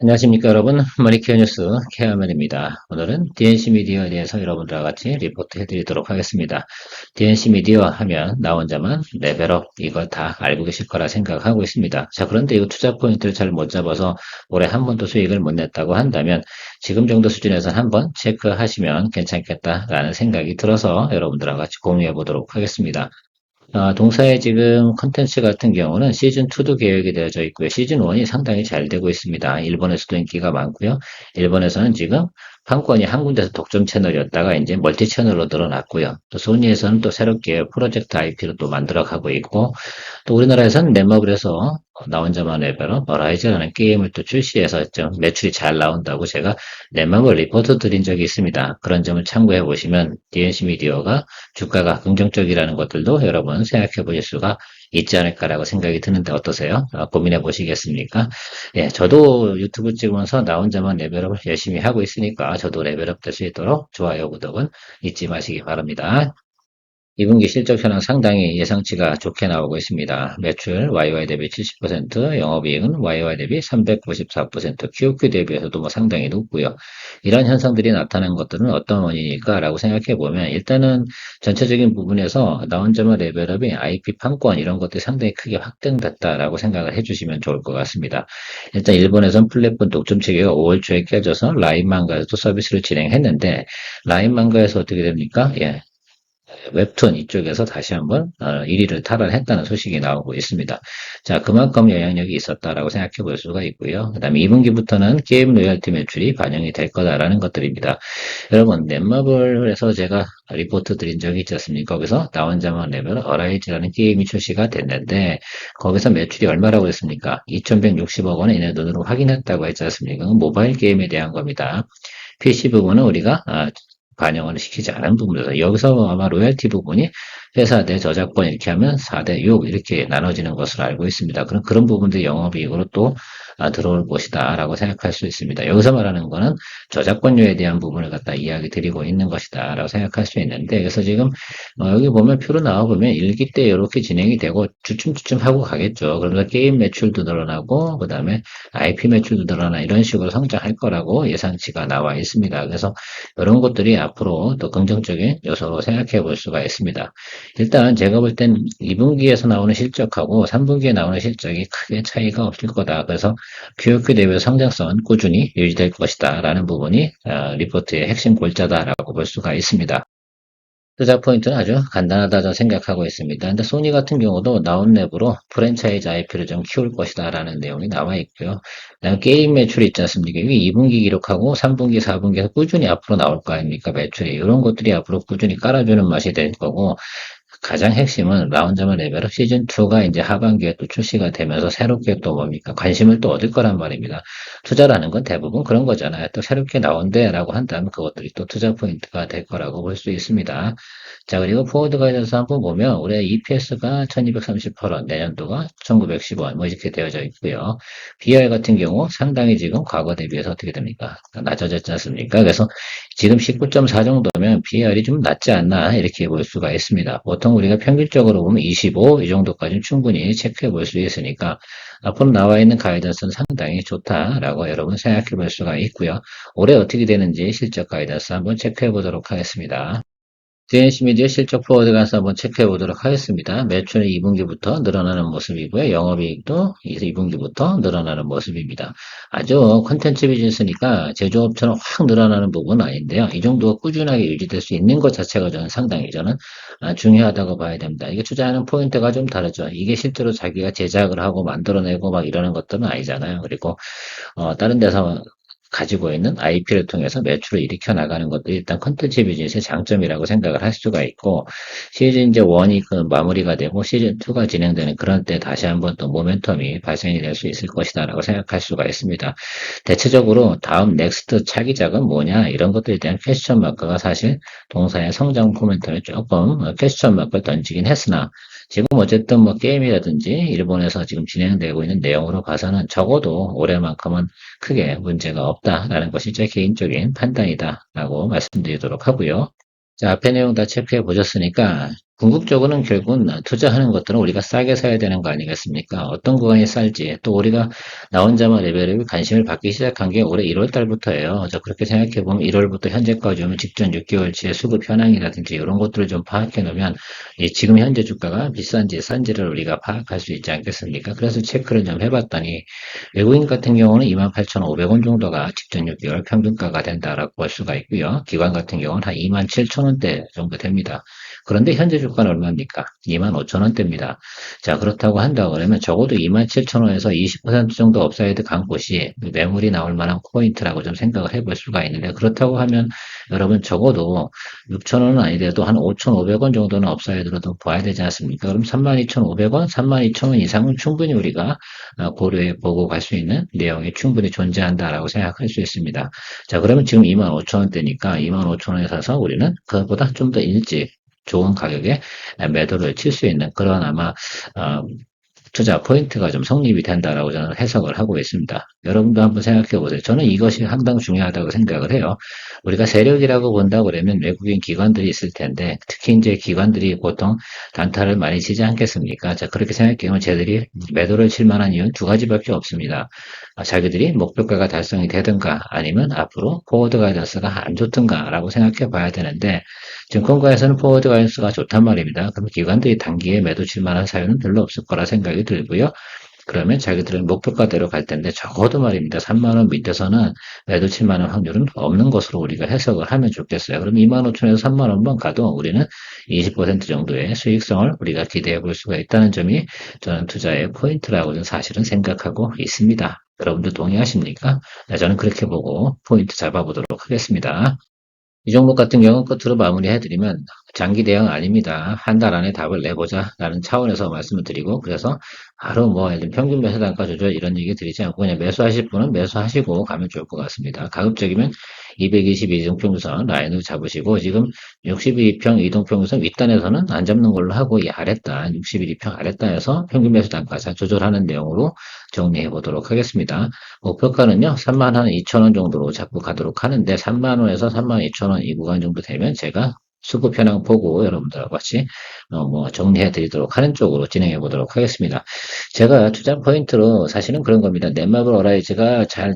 안녕하십니까 여러분, 머니케어 뉴스 케어맨입니다. 오늘은 DNC 미디어에 대해서 여러분들과 같이 리포트 해드리도록 하겠습니다. DNC 미디어 하면 나 혼자만 레벨업 이거 다 알고 계실 거라 생각하고 있습니다. 자, 그런데 이 투자 포인트를 잘 못 잡아서 올해 한 번도 수익을 못 냈다고 한다면 지금 정도 수준에서 한번 체크하시면 괜찮겠다라는 생각이 들어서 여러분들과 같이 공유해 보도록 하겠습니다. 동사의 지금 컨텐츠 같은 경우는 시즌2도 계획이 되어져 있고요. 시즌1이 상당히 잘 되고 있습니다. 일본에서도 인기가 많고요. 일본에서는 지금 판권이 한 군데서 독점 채널이었다가 이제 멀티 채널로 늘어났고요. 또 소니에서는 또 새롭게 프로젝트 IP로 또 만들어가고 있고, 또 우리나라에서는 넷마블에서 나 혼자만 레벨업 어라이즈라는 게임을 또 출시해서 좀 매출이 잘 나온다고 제가 넷마블 리포트 드린 적이 있습니다. 그런 점을 참고해 보시면 DNC 미디어가 주가가 긍정적이라는 것들도 여러분 생각해 보실 수가 있지 않을까라고 생각이 드는데 어떠세요? 고민해 보시겠습니까? 예, 저도 유튜브 찍으면서 나 혼자만 레벨업을 열심히 하고 있으니까 저도 레벨업 될 수 있도록 좋아요, 구독은 잊지 마시기 바랍니다. 2분기 실적 현황 상당히 예상치가 좋게 나오고 있습니다. 매출 YY 대비 70%, 영업이익은 YY 대비 394%, QOQ 대비해서도 상당히 높고요. 이러한 현상들이 나타난 것들은 어떤 원인일까라고 생각해 보면 일단은 전체적인 부분에서 나 혼자만 레벨업이 IP 판권 이런 것들이 상당히 크게 확대됐다라고 생각을 해주시면 좋을 것 같습니다. 일단 일본에선 플랫폼 독점 체계가 5월 초에 깨져서 라인망가에서도 서비스를 진행했는데 라인망가에서 어떻게 됩니까? 예, 웹툰 이쪽에서 다시 한번 1위를 탈환했다는 소식이 나오고 있습니다. 자, 그만큼 영향력이 있었다라고 생각해 볼 수가 있고요. 그 다음에 2분기부터는 게임 로열티 매출이 반영이 될 거다라는 것들입니다. 여러분, 넷마블에서 제가 리포트 드린 적이 있지 않습니까? 거기서 나 혼자만 레벨 어라이즈라는 게임이 출시가 됐는데 거기서 매출이 얼마라고 했습니까? 2,160억 원을 이내 눈으로 확인했다고 했지 않습니까? 모바일 게임에 대한 겁니다. PC 부분은 우리가 반영을 시키지 않은 부분에서 여기서 아마 로열티 부분이 회사 대 저작권 이렇게 하면 4대 6 이렇게 나눠지는 것으로 알고 있습니다. 그런 부분들이 영업이익으로 또 들어올 것이다라고 생각할 수 있습니다. 여기서 말하는 거는 저작권료에 대한 부분을 갖다 이야기 드리고 있는 것이다라고 생각할 수 있는데 그래서 지금 여기 보면 표로 나와 보면 일기 때 이렇게 진행이 되고 주춤주춤 하고 가겠죠. 그러면서 게임 매출도 늘어나고 그다음에 IP 매출도 늘어나 이런 식으로 성장할 거라고 예상치가 나와 있습니다. 그래서 이런 것들이 앞으로 또 긍정적인 요소로 생각해 볼 수가 있습니다. 일단 제가 볼 땐 2분기에서 나오는 실적하고 3분기에 나오는 실적이 크게 차이가 없을 거다. 그래서 QOQ 대비 성장성은 꾸준히 유지될 것이다. 라는 부분이 리포트의 핵심 골자다라고 볼 수가 있습니다. 투자 포인트는 아주 간단하다 저는 생각하고 있습니다. 근데 소니 같은 경우도 나온랩으로 프랜차이즈 IP를 좀 키울 것이다 라는 내용이 나와 있고요. 그다음에 게임 매출이 있지 않습니까? 이게 2분기 기록하고 3분기, 4분기에서 꾸준히 앞으로 나올 거 아닙니까? 매출이. 이런 것들이 앞으로 꾸준히 깔아주는 맛이 될 거고 가장 핵심은 라운저만 레벨업 시즌2가 이제 하반기에 또 출시가 되면서 새롭게 또 뭡니까? 관심을 또 얻을 거란 말입니다. 투자라는 건 대부분 그런 거잖아요. 또 새롭게 나온대 라고 한다면 그것들이 또 투자 포인트가 될 거라고 볼 수 있습니다. 자, 그리고 포워드 가이드에서 한번 보면 올해 EPS가 1238원, 내년도가 1910원 뭐 이렇게 되어져 있고요. BR 같은 경우 상당히 지금 과거 대비해서 어떻게 됩니까? 낮아졌지 않습니까? 그래서 지금 19.4 정도면 BR이 좀 낮지 않나 이렇게 볼 수가 있습니다. 보통 우리가 평균적으로 보면 25 이 정도까지는 충분히 체크해 볼 수 있으니까 앞으로 나와 있는 가이던스는 상당히 좋다라고 여러분 생각해 볼 수가 있고요. 올해 어떻게 되는지 실적 가이던스 한번 체크해 보도록 하겠습니다. DNC 미디어 실적 포워드 가서 한번 체크해 보도록 하겠습니다. 매출은 2분기부터 늘어나는 모습이고요. 영업이익도 2분기부터 늘어나는 모습입니다. 아주 컨텐츠 비즈니스니까 제조업처럼 확 늘어나는 부분은 아닌데요. 이 정도가 꾸준하게 유지될 수 있는 것 자체가 저는 상당히 중요하다고 봐야 됩니다. 이게 투자하는 포인트가 좀 다르죠. 이게 실제로 자기가 제작을 하고 만들어내고 막 이러는 것들은 아니잖아요. 그리고 다른 데서 가지고 있는 IP를 통해서 매출을 일으켜 나가는 것도 일단 컨텐츠 비즈니스의 장점이라고 생각을 할 수가 있고 시즌 이제 1이 그 마무리가 되고 시즌 2가 진행되는 그런 때 다시 한번 또 모멘텀이 발생이 될 수 있을 것이다라고 생각할 수가 있습니다. 대체적으로 다음 넥스트 차기작은 뭐냐 이런 것들에 대한 퀘스천 마크가 사실 동사의 성장 모멘텀에 조금 퀘스천 마크를 던지긴 했으나 지금 어쨌든 뭐 게임이라든지 일본에서 지금 진행되고 있는 내용으로 봐서는 적어도 올해만큼은 크게 문제가 없다라는 것이 제 개인적인 판단이다라고 말씀드리도록 하고요. 자, 앞에 내용 다 체크해 보셨으니까 궁극적으로는 결국은 투자하는 것들은 우리가 싸게 사야 되는 거 아니겠습니까? 어떤 구간이 쌀지, 또 우리가 나 혼자만 레벨에 관심을 받기 시작한 게 올해 1월 달부터예요. 저 그렇게 생각해 보면 1월부터 현재까지 오면 직전 6개월치의 수급 현황이라든지 이런 것들을 좀 파악해 놓으면 이 지금 현재 주가가 비싼지 싼지를 우리가 파악할 수 있지 않겠습니까? 그래서 체크를 좀 해봤더니 외국인 같은 경우는 28,500원 정도가 직전 6개월 평균가가 된다라고 볼 수가 있고요. 기관 같은 경우는 한 27,000원대 정도 됩니다. 그런데 현재 주가는 얼마입니까? 25,000원대입니다. 자, 그렇다고 한다 그러면 적어도 27,000원에서 20% 정도 업사이드 간 곳이 매물이 나올 만한 포인트라고 좀 생각을 해볼 수가 있는데, 그렇다고 하면 여러분 적어도 6,000원은 아니더라도 한 5,500원 정도는 업사이드로 좀 봐야 되지 않습니까? 그럼 32,500원, 32,000원 이상은 충분히 우리가 고려해 보고 갈 수 있는 내용이 충분히 존재한다라고 생각할 수 있습니다. 자, 그러면 지금 25,000원대니까 25,000원에 사서 우리는 그것보다 좀 더 일찍 좋은 가격에 매도를 칠 수 있는 그런 아마 어, 투자 포인트가 좀 성립이 된다라고 저는 해석을 하고 있습니다. 여러분도 한번 생각해 보세요. 저는 이것이 상당히 중요하다고 생각을 해요. 우리가 세력이라고 본다고 그러면 외국인 기관들이 있을 텐데, 특히 이제 기관들이 보통 단타를 많이 치지 않겠습니까? 자, 그렇게 생각해보면 쟤들이 매도를 칠 만한 이유는 두 가지밖에 없습니다. 자기들이 목표가가 달성이 되든가 아니면 앞으로 포워드 가이던스가 안 좋든가라고 생각해 봐야 되는데, 증권가에서는 포워드 가이던스가 좋단 말입니다. 그럼 기관들이 단기에 매도 칠 만한 사유는 별로 없을 거라 생각이 들고요. 그러면 자기들은 목표가대로 갈 텐데 적어도 말입니다. 3만 원 밑에서는 매도 칠 만한 확률은 없는 것으로 우리가 해석을 하면 좋겠어요. 그럼 2만 5천에서 3만 원만 가도 우리는 20% 정도의 수익성을 우리가 기대해 볼 수가 있다는 점이 저는 투자의 포인트라고 저는 사실은 생각하고 있습니다. 여러분들 동의하십니까? 네, 저는 그렇게 보고 포인트 잡아보도록 하겠습니다. 이 종목 같은 경우는 끝으로 마무리해드리면 장기 대응 아닙니다. 한 달 안에 답을 내보자라는 차원에서 말씀을 드리고, 그래서 바로 뭐 예를 들면 평균 매수 단가 조절 이런 얘기 드리지 않고 그냥 매수하실 분은 매수하시고 가면 좋을 것 같습니다. 가급적이면 222 이동평균선 라인으로 잡으시고, 지금 62평 이동평균선 윗단에서는 안 잡는 걸로 하고, 이 아랫단 61평 아랫단에서 평균 매수 단가 잘 조절하는 내용으로 정리해 보도록 하겠습니다. 목표가는요, 3만 한 2천원 정도로 잡고 가도록 하는데, 3만원에서 3만 2천원 이 구간 정도 되면 제가 수급 현황 보고 여러분들하고 같이 뭐 정리해 드리도록 하는 쪽으로 진행해 보도록 하겠습니다. 제가 투자 포인트로 사실은 그런 겁니다. 넷마블 어라이즈가 잘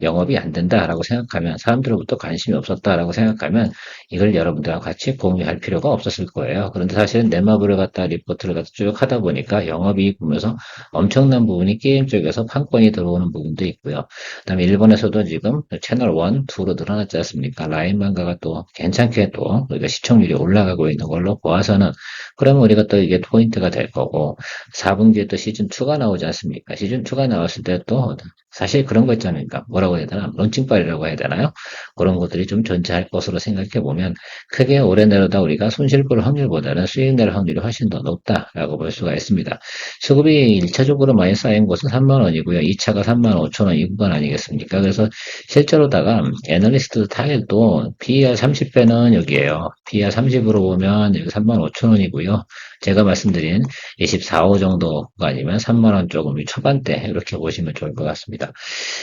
영업이 안 된다라고 생각하면, 사람들로부터 관심이 없었다라고 생각하면 이걸 여러분들과 같이 공유할 필요가 없었을 거예요. 그런데 사실은 넷마블을 갖다 리포트를 갖다 쭉 하다 보니까 영업이익 보면서 엄청난 부분이 게임 쪽에서 판권이 들어오는 부분도 있고요. 그다음에 일본에서도 지금 채널 1, 2로 늘어났지 않습니까? 라인漫画가 또 괜찮게 또 우리가 시청률이 올라가고 있는 걸로 보아서는, 그러면 우리가 또 이게 포인트가 될 거고, 4분기에 또 시즌 2가 나오지 않습니까? 시즌 2가 나왔을 때 또 사실 그런 거 있잖아요. 그러니까 뭐라고 해야 되나? 론칭발이라고 해야 되나요? 그런 것들이 좀 존재할 것으로 생각해 보면, 크게 올해 내로다 우리가 손실 볼 확률보다는 수익 낼 확률이 훨씬 더 높다라고 볼 수가 있습니다. 수급이 1차적으로 많이 쌓인 곳은 3만 원이고요. 2차가 3만 5천 원 이 구간 아니겠습니까? 그래서 실제로다가 애널리스트 타일도 PER 30배는 여기에요. PER 30으로 보면 여기 3만 5천 원이고요. 제가 말씀드린 24호 정도가 아니면 3만 원 조금 초반대 이렇게 보시면 좋을 것 같습니다.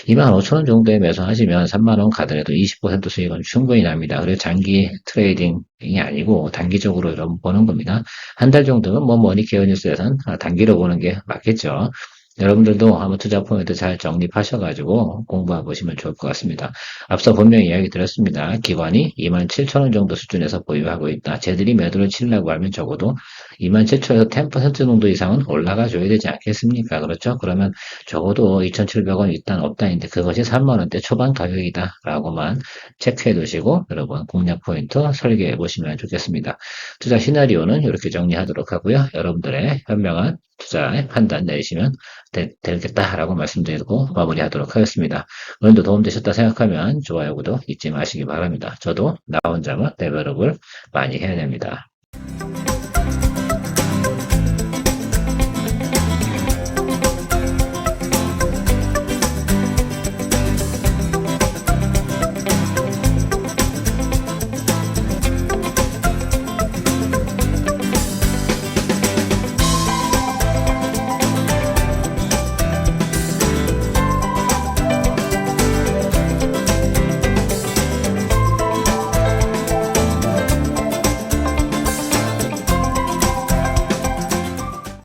2만 5천 원 정도에 매수하시면 3만 원 가더라도 20% 수익은 충분히 납니다. 그래서 장기 트레이딩이 아니고 단기적으로 여러분 보는 겁니다. 한 달 정도는 뭐 머니케어 뉴스에서는 단기로 보는 게 맞겠죠. 여러분들도 한번 투자 포인트 잘 정립하셔가지고 공부해 보시면 좋을 것 같습니다. 앞서 분명히 이야기 드렸습니다. 기관이 27,000원 정도 수준에서 보유하고 있다. 쟤들이 매도를 치려고 하면 적어도 27,000원에서 10% 정도 이상은 올라가 줘야 되지 않겠습니까? 그렇죠? 그러면 적어도 2,700원 일단 업다인데 그것이 3만원대 초반 가격이다 라고만 체크해 두시고 여러분 공략 포인트 설계해 보시면 좋겠습니다. 투자 시나리오는 이렇게 정리하도록 하고요. 여러분들의 현명한 투자의 판단 내리시면 되겠다라고 말씀드리고 마무리하도록 하겠습니다. 오늘도 도움되셨다 생각하면 좋아요, 구독 잊지 마시기 바랍니다. 저도 나 혼자만 레벨업을 많이 해야 됩니다.